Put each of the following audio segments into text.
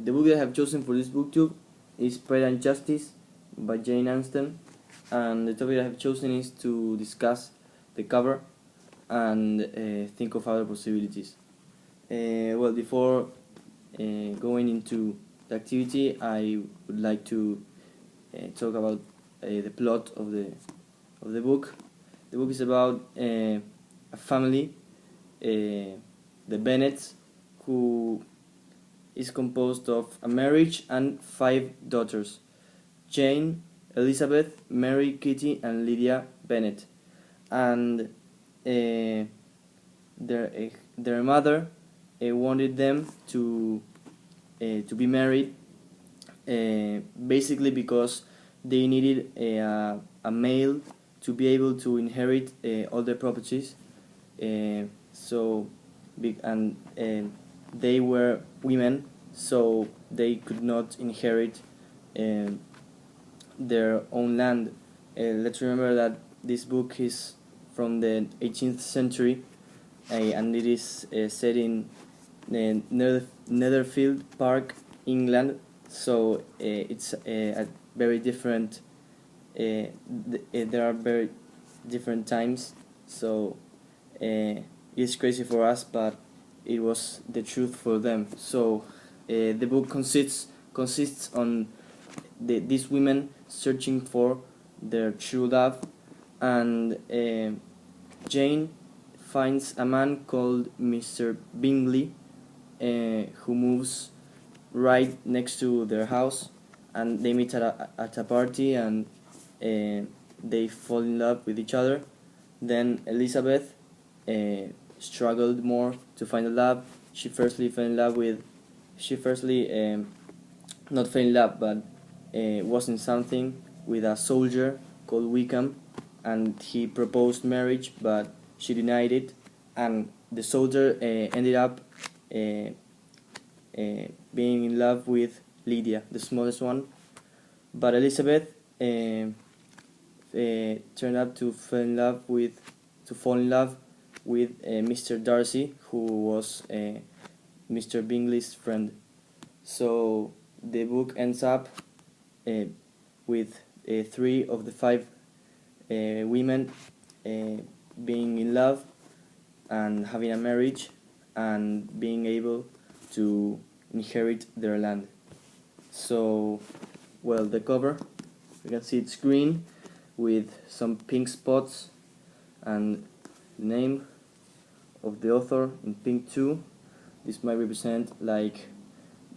The book that I have chosen for this booktube is Pride and Justice by Jane Austen, and the topic I have chosen is to discuss the cover and think of other possibilities. Well, before going into the activity, I would like to talk about the plot of the book. The book is about a family, the Bennets, who is composed of a marriage and 5 daughters: Jane, Elizabeth, Mary, Kitty, and Lydia Bennet. And their mother wanted them to be married, basically because they needed a male to be able to inherit all their properties. They were women, so they could not inherit their own land. Let's remember that this book is from the 18th century, and it is set in Netherfield Park, England. So it's a very different. There are very different times. So it's crazy for us, but it was the truth for them. So the book consists on these women searching for their true love, and Jane finds a man called Mr. Bingley, who moves right next to their house, and they meet at a party, and they fall in love with each other. Then Elizabeth struggled more to find a love. She firstly not fell in love, but was in something with a soldier called Wickham, and he proposed marriage, but she denied it, and the soldier ended up being in love with Lydia, the smallest one. But Elizabeth turned out to fall in love with Mr. Darcy, who was Mr. Bingley's friend. So the book ends up with 3 of the 5 women being in love and having a marriage and being able to inherit their land. So, well, the cover, you can see it's green with some pink spots and the name of the author in pink too. This might represent like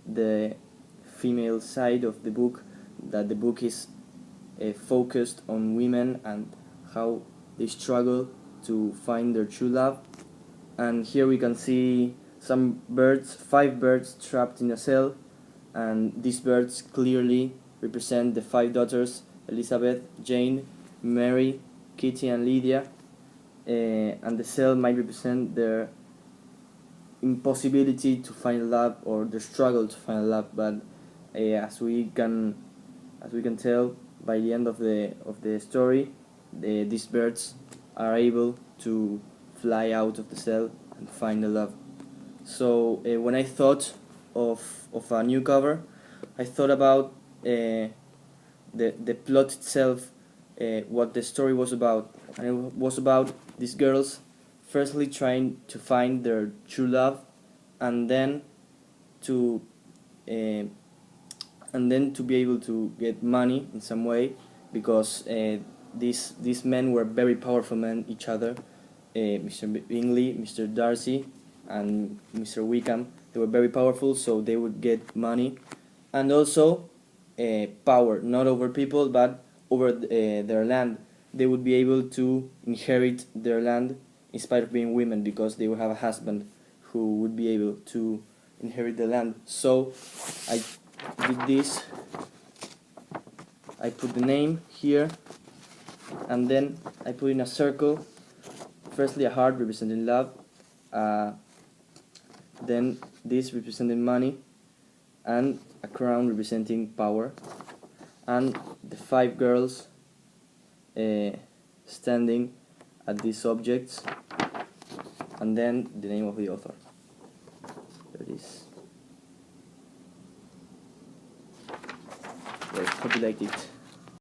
the female side of the book, that the book is focused on women and how they struggle to find their true love. And here we can see some birds, 5 birds trapped in a cell, and these birds clearly represent the 5 daughters: Elizabeth, Jane, Mary, Kitty, and Lydia. And the cell might represent their impossibility to find love, or their struggle to find love. But as we can tell by the end of the story, these birds are able to fly out of the cell and find the love. So when I thought of a new cover, I thought about the plot itself, what the story was about, and it was about these girls firstly trying to find their true love, and then to be able to get money in some way, because these men were very powerful men, each other, Mr. Bingley, Mr. Darcy, and Mr. Wickham. They were very powerful, so they would get money and also power, not over people but over their land. They would be able to inherit their land in spite of being women, because they would have a husband who would be able to inherit the land. So I did this. I put the name here, and then I put in a circle, firstly a heart representing love, then this representing money, and a crown representing power, and the 5 girls standing at these objects, and then the name of the author. There it is. copyright it.